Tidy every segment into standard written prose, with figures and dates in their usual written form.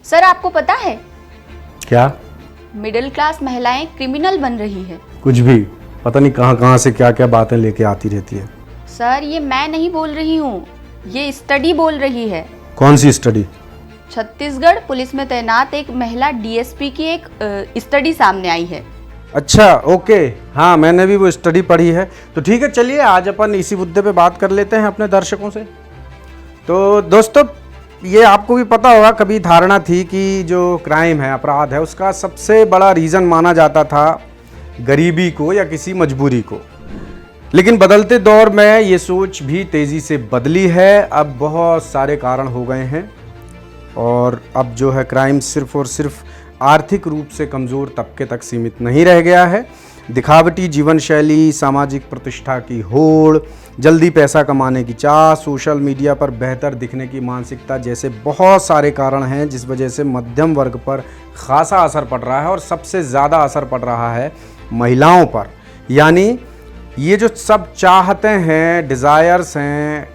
Sir आपको पता है क्या? मिडिल क्लास महिलाएं क्रिमिनल बन रही है। कुछ भी पता नहीं कहाँ कहाँ से क्या क्या बातें लेके आती रहती है। सर ये मैं नहीं बोल रही हूँ, ये स्टडी बोल रही है। कौन सी स्टडी? छत्तीसगढ़ पुलिस में तैनात एक महिला डीएसपी की एक स्टडी सामने आई है। अच्छा, ओके, हाँ मैंने भी वो स्टडी पढ़ी है। तो ठीक है, चलिए आज अपन इसी मुद्दे पे बात कर लेते हैं अपने दर्शकों से। तो दोस्तों, ये आपको भी पता होगा, कभी धारणा थी कि जो क्राइम है, अपराध है, उसका सबसे बड़ा रीज़न माना जाता था गरीबी को या किसी मजबूरी को। लेकिन बदलते दौर में ये सोच भी तेज़ी से बदली है। अब बहुत सारे कारण हो गए हैं और अब जो है क्राइम सिर्फ और सिर्फ आर्थिक रूप से कमज़ोर तबके तक सीमित नहीं रह गया है। दिखावटी जीवन शैली, सामाजिक प्रतिष्ठा की होड़, जल्दी पैसा कमाने की चाह, सोशल मीडिया पर बेहतर दिखने की मानसिकता जैसे बहुत सारे कारण हैं जिस वजह से मध्यम वर्ग पर खासा असर पड़ रहा है और सबसे ज़्यादा असर पड़ रहा है महिलाओं पर। यानी ये जो सब चाहते हैं, डिज़ायर्स हैं,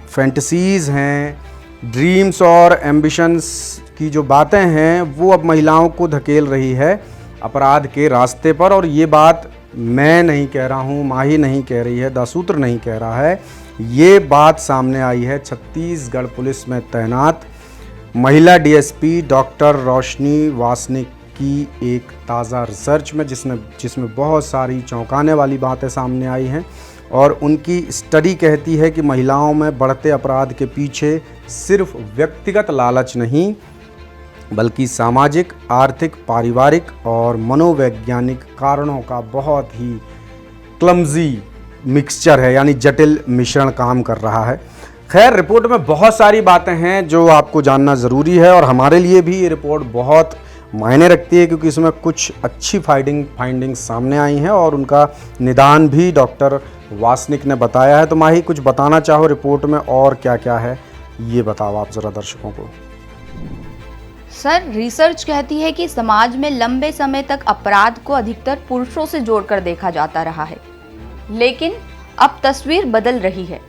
फैंटसीज़ हैं, ड्रीम्स और एम्बिशंस की जो बातें हैं, वो अब महिलाओं को धकेल रही है अपराध के रास्ते पर। और ये बात मैं नहीं कह रहा हूँ, माही नहीं कह रही है, दासूत्र नहीं कह रहा है, ये बात सामने आई है छत्तीसगढ़ पुलिस में तैनात महिला डीएसपी डॉक्टर रोशनी वासनिक की एक ताज़ा रिसर्च में, जिसमें बहुत सारी चौंकाने वाली बातें सामने आई हैं। और उनकी स्टडी कहती है कि महिलाओं में बढ़ते अपराध के पीछे सिर्फ व्यक्तिगत लालच नहीं, बल्कि सामाजिक, आर्थिक, पारिवारिक और मनोवैज्ञानिक कारणों का बहुत ही क्लमजी मिक्सचर है, यानी जटिल मिश्रण काम कर रहा है। खैर, रिपोर्ट में बहुत सारी बातें हैं जो आपको जानना ज़रूरी है और हमारे लिए भी ये रिपोर्ट बहुत मायने रखती है, क्योंकि इसमें कुछ अच्छी फाइंडिंग्स सामने आई हैं और उनका निदान भी डॉक्टर वासनिक ने बताया है। तो माही, कुछ बताना चाहो रिपोर्ट में और क्या क्या है, ये बताओ आप ज़रा दर्शकों को। सर रिसर्च कहती है कि समाज में लंबे समय तक अपराध को अधिकतर पुरुषों से जोड़कर देखा जाता रहा है, लेकिन अब तस्वीर बदल रही है।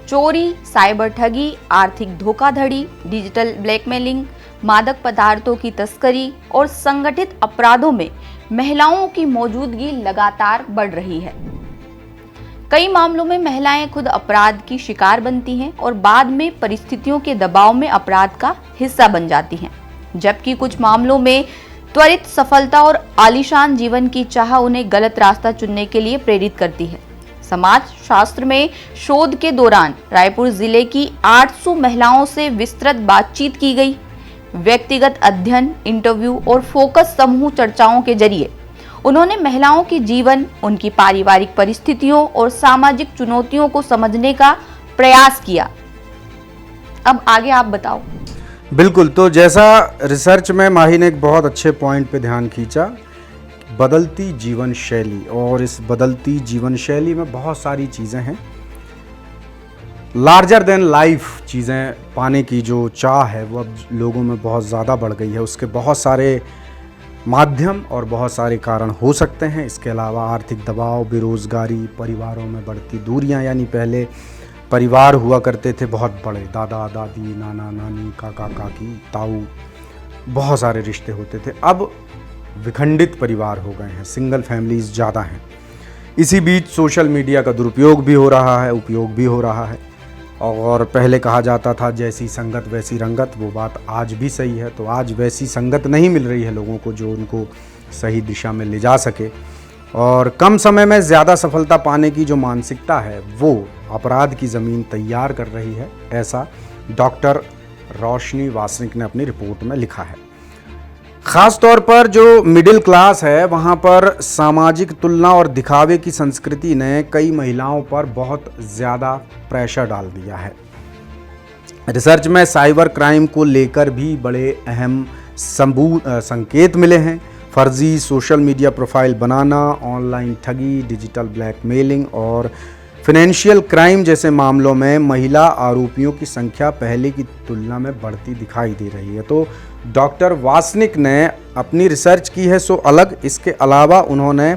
चोरी, साइबर ठगी, आर्थिक धोखाधड़ी, डिजिटल ब्लैकमेलिंग, मादक पदार्थों की तस्करी और संगठित अपराधों में महिलाओं की मौजूदगी लगातार बढ़ रही है। कई मामलों में महिलाएं खुद अपराध की शिकार बनती हैं और बाद में परिस्थितियों के दबाव में अपराध का हिस्सा बन जाती हैं, जबकि कुछ मामलों में त्वरित सफलता और आलीशान जीवन की चाह उन्हें गलत रास्ता चुनने के लिए प्रेरित करती है। समाज शास्त्र में शोध के दौरान रायपुर जिले की 800 महिलाओं से विस्तृत बातचीत की गई। व्यक्तिगत अध्ययन, इंटरव्यू और फोकस समूह चर्चाओं के जरिए उन्होंने महिलाओं के जीवन, उनकी पारिवारिक परिस्थितियों और सामाजिक चुनौतियों को समझने का प्रयास किया। अब आगे आप बताओ। बिल्कुल, तो जैसा रिसर्च में माही ने एक बहुत अच्छे पॉइंट पे ध्यान खींचा, बदलती जीवन शैली, और इस बदलती जीवन शैली में बहुत सारी चीज़ें हैं। लार्जर देन लाइफ चीज़ें पाने की जो चाह है वो अब लोगों में बहुत ज़्यादा बढ़ गई है। उसके बहुत सारे माध्यम और बहुत सारे कारण हो सकते हैं। इसके अलावा आर्थिक दबाव, बेरोज़गारी, परिवारों में बढ़ती दूरियां, यानी पहले परिवार हुआ करते थे बहुत बड़े, दादा दादी, नाना नानी, काका काकी, ताऊ, बहुत सारे रिश्ते होते थे। अब विखंडित परिवार हो गए हैं, सिंगल फैमिलीज़ ज़्यादा हैं। इसी बीच सोशल मीडिया का दुरुपयोग भी हो रहा है, उपयोग भी हो रहा है। और पहले कहा जाता था जैसी संगत वैसी रंगत, वो बात आज भी सही है। तो आज वैसी संगत नहीं मिल रही है लोगों को जो उनको सही दिशा में ले जा सके, और कम समय में ज़्यादा सफलता पाने की जो मानसिकता है वो अपराध की ज़मीन तैयार कर रही है, ऐसा डॉक्टर रोशनी वासनिक ने अपनी रिपोर्ट में लिखा है। ख़ास तौर पर जो मिडिल क्लास है, वहाँ पर सामाजिक तुलना और दिखावे की संस्कृति ने कई महिलाओं पर बहुत ज़्यादा प्रेशर डाल दिया है। रिसर्च में साइबर क्राइम को लेकर भी बड़े अहम संकेत मिले हैं। फर्जी सोशल मीडिया प्रोफाइल बनाना, ऑनलाइन ठगी, डिजिटल ब्लैकमेलिंग और फाइनेंशियल क्राइम जैसे मामलों में महिला आरोपियों की संख्या पहले की तुलना में बढ़ती दिखाई दे रही है। तो डॉक्टर वासनिक ने अपनी रिसर्च की है सो अलग। इसके अलावा उन्होंने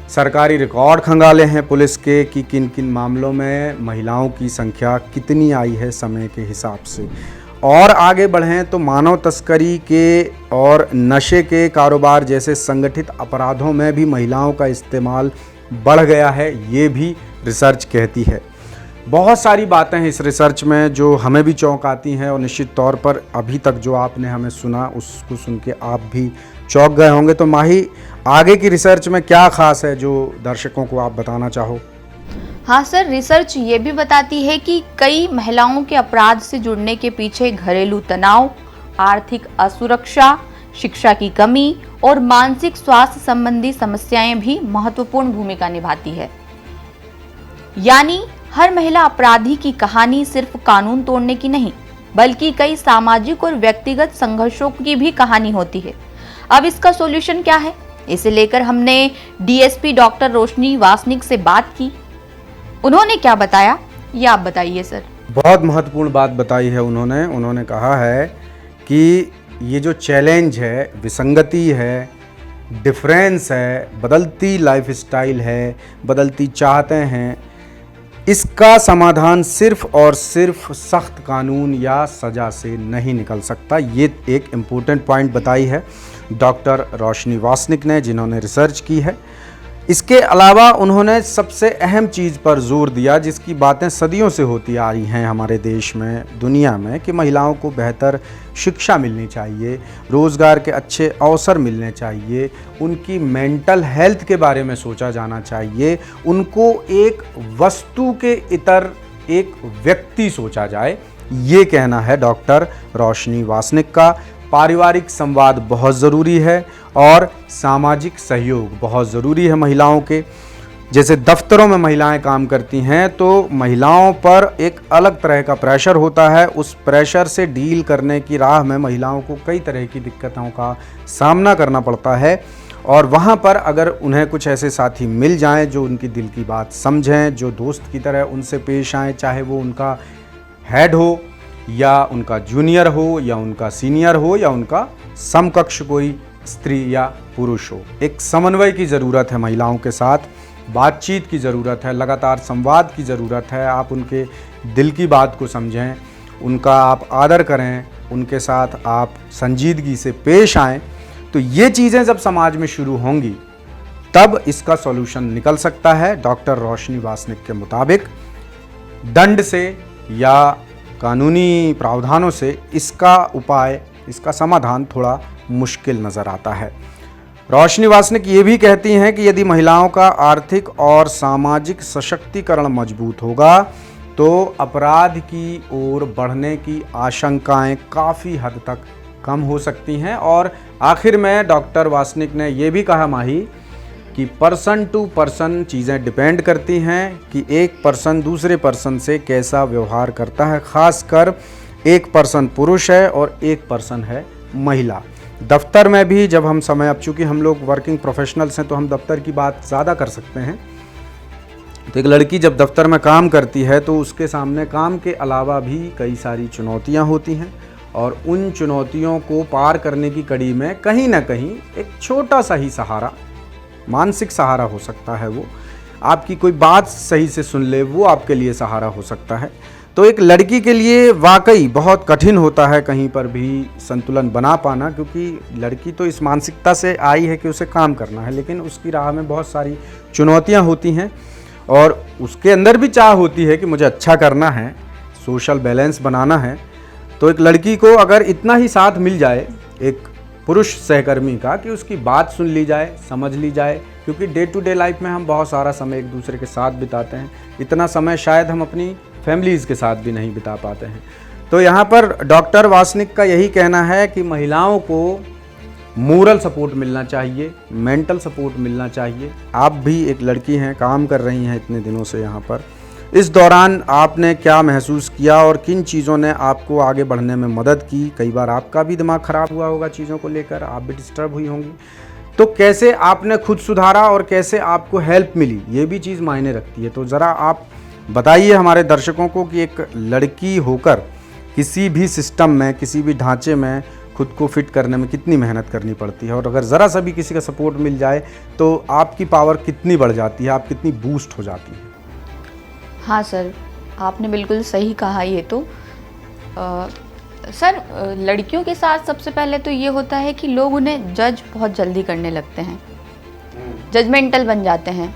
सरकारी रिकॉर्ड खंगाले हैं पुलिस के कि किन किन मामलों में महिलाओं की संख्या कितनी आई है समय के हिसाब से, और आगे बढ़ें तो मानव तस्करी के और नशे के कारोबार जैसे संगठित अपराधों में भी महिलाओं का इस्तेमाल बढ़ गया है, ये भी रिसर्च कहती है। बहुत सारी बातें हैं इस रिसर्च में जो हमें भी चौंक आती हैं और निश्चित तौर पर अभी तक जो आपने हमें सुना उसको सुन के आप भी चौंक गए होंगे। तो माही, आगे की रिसर्च में क्या खास है जो दर्शकों को आप बताना चाहो? हाँ सर, रिसर्च ये भी बताती है कि कई महिलाओं के अपराध से जुड़ने के पीछे घरेलू तनाव, आर्थिक असुरक्षा, शिक्षा की कमी और मानसिक स्वास्थ्य संबंधी समस्याएं भी महत्वपूर्ण भूमिका निभाती है। यानी हर महिला अपराधी की कहानी सिर्फ कानून तोड़ने की नहीं, बल्कि कई सामाजिक और व्यक्तिगत संघर्षों की भी कहानी होती है। अब इसका सॉल्यूशन क्या है, इसे लेकर हमने डीएसपी डॉक्टर रोशनी वासनिक से बात की। उन्होंने क्या बताया, ये आप बताइए सर। बहुत महत्वपूर्ण बात बताई है उन्होंने कहा है कि ये जो चैलेंज है, विसंगति है, डिफरेंस है, बदलती लाइफस्टाइल है, बदलती चाहतें हैं, इसका समाधान सिर्फ और सिर्फ सख्त कानून या सज़ा से नहीं निकल सकता। ये एक इम्पोर्टेंट पॉइंट बताई है डॉक्टर रोशनी वासनिक ने, जिन्होंने रिसर्च की है। इसके अलावा उन्होंने सबसे अहम चीज़ पर जोर दिया जिसकी बातें सदियों से होती आ रही हैं हमारे देश में, दुनिया में, कि महिलाओं को बेहतर शिक्षा मिलनी चाहिए, रोज़गार के अच्छे अवसर मिलने चाहिए, उनकी मेंटल हेल्थ के बारे में सोचा जाना चाहिए, उनको एक वस्तु के इतर एक व्यक्ति सोचा जाए। ये कहना है डॉक्टर रोशनी वासनिक का। पारिवारिक संवाद बहुत ज़रूरी है और सामाजिक सहयोग बहुत ज़रूरी है महिलाओं के। जैसे दफ्तरों में महिलाएं काम करती हैं तो महिलाओं पर एक अलग तरह का प्रेशर होता है। उस प्रेशर से डील करने की राह में महिलाओं को कई तरह की दिक्कतों का सामना करना पड़ता है और वहाँ पर अगर उन्हें कुछ ऐसे साथी मिल जाएं जो उनकी दिल की बात समझें, जो दोस्त की तरह उनसे पेश आएँ, चाहे वो उनका हेड हो या उनका जूनियर हो या उनका सीनियर हो या उनका समकक्ष कोई स्त्री या पुरुष हो। एक समन्वय की ज़रूरत है महिलाओं के साथ, बातचीत की ज़रूरत है, लगातार संवाद की ज़रूरत है। आप उनके दिल की बात को समझें, उनका आप आदर करें, उनके साथ आप संजीदगी से पेश आएँ। तो ये चीज़ें जब समाज में शुरू होंगी तब इसका सॉल्यूशन निकल सकता है। डॉक्टर रोशनी वासनिक के मुताबिक दंड से या कानूनी प्रावधानों से इसका उपाय, इसका समाधान थोड़ा मुश्किल नज़र आता है। रोशनी वासनिक ये भी कहती हैं कि यदि महिलाओं का आर्थिक और सामाजिक सशक्तिकरण मजबूत होगा तो अपराध की ओर बढ़ने की आशंकाएं काफ़ी हद तक कम हो सकती हैं। और आखिर में डॉक्टर वासनिक ने ये भी कहा माही कि पर्सन टू पर्सन चीज़ें डिपेंड करती हैं कि एक पर्सन दूसरे पर्सन से कैसा व्यवहार करता है, ख़ासकर एक पर्सन पुरुष है और एक पर्सन है महिला। दफ्तर में भी जब हम समय, अब चूँकि हम लोग वर्किंग प्रोफेशनल्स हैं तो हम दफ्तर की बात ज़्यादा कर सकते हैं। तो एक लड़की जब दफ्तर में काम करती है तो उसके सामने काम के अलावा भी कई सारी चुनौतियाँ होती हैं और उन चुनौतियों को पार करने की कड़ी में कहीं ना कहीं एक छोटा सा ही सहारा, मानसिक सहारा हो सकता है, वो आपकी कोई बात सही से सुन ले, वो आपके लिए सहारा हो सकता है। तो एक लड़की के लिए वाकई बहुत कठिन होता है कहीं पर भी संतुलन बना पाना, क्योंकि लड़की तो इस मानसिकता से आई है कि उसे काम करना है, लेकिन उसकी राह में बहुत सारी चुनौतियां होती हैं और उसके अंदर भी चाह होती है कि मुझे अच्छा करना है, सोशल बैलेंस बनाना है। तो एक लड़की को अगर इतना ही साथ मिल जाए एक पुरुष सहकर्मी का कि उसकी बात सुन ली जाए, समझ ली जाए, क्योंकि डे टू डे लाइफ में हम बहुत सारा समय एक दूसरे के साथ बिताते हैं, इतना समय शायद हम अपनी फैमिलीज़ के साथ भी नहीं बिता पाते हैं। तो यहाँ पर डॉक्टर वासनिक का यही कहना है कि महिलाओं को मोरल सपोर्ट मिलना चाहिए, मेंटल सपोर्ट मिलना चाहिए। आप भी एक लड़की हैं, काम कर रही हैं इतने दिनों से यहाँ पर, इस दौरान आपने क्या महसूस किया और किन चीज़ों ने आपको आगे बढ़ने में मदद की? कई बार आपका भी दिमाग ख़राब हुआ होगा चीज़ों को लेकर, आप भी डिस्टर्ब हुई होंगी, तो कैसे आपने खुद सुधारा और कैसे आपको हेल्प मिली, ये भी चीज़ मायने रखती है। तो ज़रा आप बताइए हमारे दर्शकों को कि एक लड़की होकर किसी भी सिस्टम में, किसी भी ढांचे में खुद को फिट करने में कितनी मेहनत करनी पड़ती है और अगर ज़रा सा भी किसी का सपोर्ट मिल जाए तो आपकी पावर कितनी बढ़ जाती है, आप कितनी बूस्ट हो जाती है। हाँ सर, आपने बिल्कुल सही कहा। ये तो सर लड़कियों के साथ सबसे पहले तो ये होता है कि लोग उन्हें जज बहुत जल्दी करने लगते हैं, जजमेंटल बन जाते हैं।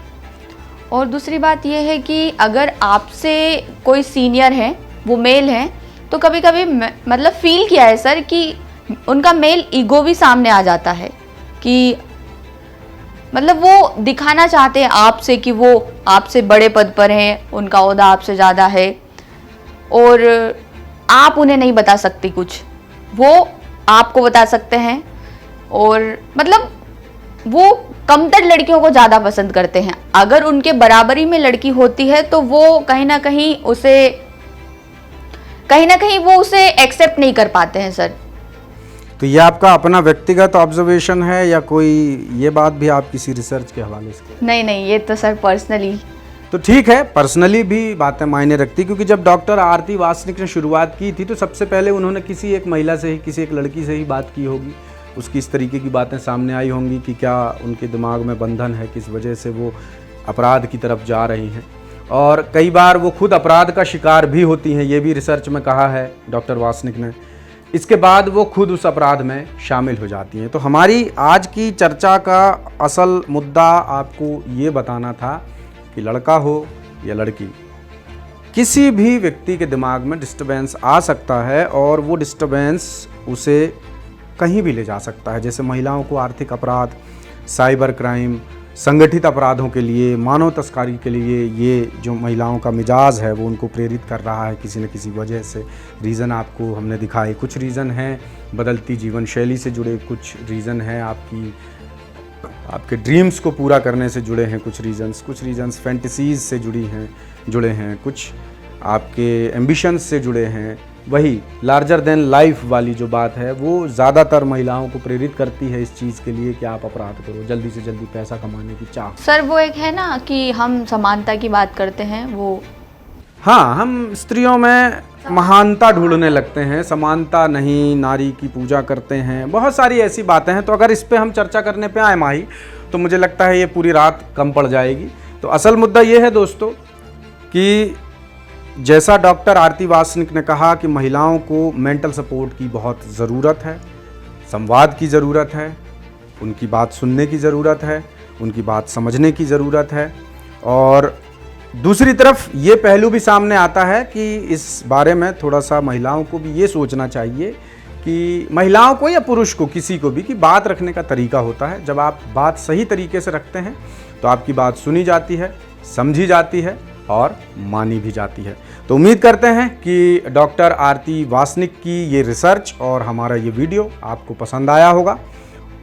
और दूसरी बात ये है कि अगर आपसे कोई सीनियर है, वो मेल है, तो कभी कभी मतलब फील किया है सर कि उनका मेल ईगो भी सामने आ जाता है कि मतलब वो दिखाना चाहते हैं आपसे कि वो आपसे बड़े पद पर हैं, उनका ओहदा आपसे ज़्यादा है और आप उन्हें नहीं बता सकती कुछ, वो आपको बता सकते हैं। और मतलब वो कमतर लड़कियों को ज़्यादा पसंद करते हैं। अगर उनके बराबरी में लड़की होती है तो वो कहीं ना कहीं वो उसे एक्सेप्ट नहीं कर पाते हैं सर। तो ये आपका अपना व्यक्तिगत ऑब्जर्वेशन है या कोई ये बात भी आप किसी रिसर्च के हवाले से? नहीं, ये तो सर पर्सनली। तो ठीक है, पर्सनली भी बातें मायने रखती, क्योंकि जब डॉक्टर आरती वासनिक ने शुरुआत की थी तो सबसे पहले उन्होंने किसी एक महिला से ही, किसी एक लड़की से ही बात की होगी। उसकी इस तरीके की बातें सामने आई होंगी कि क्या उनके दिमाग में बंधन है, किस वजह से वो अपराध की तरफ जा रही हैं, और कई बार वो खुद अपराध का शिकार भी होती हैं। ये भी रिसर्च में कहा है डॉक्टर वासनिक ने। इसके बाद वो खुद उस अपराध में शामिल हो जाती हैं। तो हमारी आज की चर्चा का असल मुद्दा आपको ये बताना था कि लड़का हो या लड़की, किसी भी व्यक्ति के दिमाग में डिस्टर्बेंस आ सकता है और वो डिस्टर्बेंस उसे कहीं भी ले जा सकता है। जैसे महिलाओं को आर्थिक अपराध, साइबर क्राइम, संगठित अपराधों के लिए, मानव तस्करी के लिए ये जो महिलाओं का मिजाज है वो उनको प्रेरित कर रहा है किसी न किसी वजह से। रीज़न आपको हमने दिखाए, कुछ रीज़न हैं बदलती जीवन शैली से जुड़े, कुछ रीज़न हैं आपके ड्रीम्स को पूरा करने से जुड़े हैं, कुछ रीजंस फैंटेसीज से जुड़े हैं, कुछ आपके एम्बिशंस से जुड़े हैं। वही लार्जर देन लाइफ वाली जो बात है वो ज़्यादातर महिलाओं को प्रेरित करती है इस चीज़ के लिए कि आप अपराध करो, जल्दी से जल्दी पैसा कमाने की चाह। सर वो एक है ना कि हम समानता की बात करते हैं, वो हाँ, हम स्त्रियों में महानता ढूंढने लगते हैं, समानता नहीं, नारी की पूजा करते हैं, बहुत सारी ऐसी बातें हैं। तो अगर इस पे हम चर्चा करने पे आए माही, तो मुझे लगता है ये पूरी रात कम पड़ जाएगी। तो असल मुद्दा ये है दोस्तों कि जैसा डॉक्टर आरती वासनिक ने कहा कि महिलाओं को मेंटल सपोर्ट की बहुत ज़रूरत है, संवाद की ज़रूरत है, उनकी बात सुनने की ज़रूरत है, उनकी बात समझने की ज़रूरत है। और दूसरी तरफ ये पहलू भी सामने आता है कि इस बारे में थोड़ा सा महिलाओं को भी ये सोचना चाहिए कि महिलाओं को या पुरुष को, किसी को भी, कि बात रखने का तरीका होता है। जब आप बात सही तरीके से रखते हैं तो आपकी बात सुनी जाती है, समझी जाती है और मानी भी जाती है। तो उम्मीद करते हैं कि डॉक्टर आरती वासनिक की ये रिसर्च और हमारा ये वीडियो आपको पसंद आया होगा।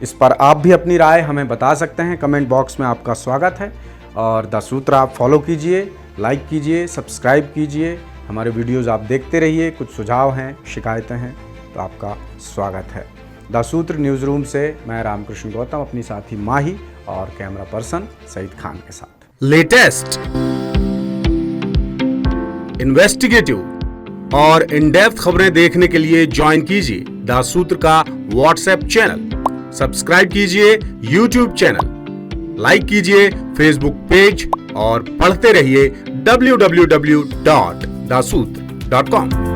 इस पर आप भी अपनी राय हमें बता सकते हैं, कमेंट बॉक्स में आपका स्वागत है। और द सूत्र आप फॉलो कीजिए, लाइक कीजिए, सब्सक्राइब कीजिए, हमारे वीडियोज़ आप देखते रहिए। कुछ सुझाव हैं, शिकायतें हैं तो आपका स्वागत है। द सूत्र न्यूज़ रूम से मैं रामकृष्ण गौतम अपनी साथी माही और कैमरा पर्सन सईद खान के साथ। लेटेस्ट, इन्वेस्टिगेटिव और इन डेप्थ खबरें देखने के लिए ज्वाइन कीजिए द सूत्र का व्हाट्सएप चैनल, सब्सक्राइब कीजिए यूट्यूब चैनल, लाइक कीजिए फेसबुक पेज और पढ़ते रहिए www.daसूत्र.com।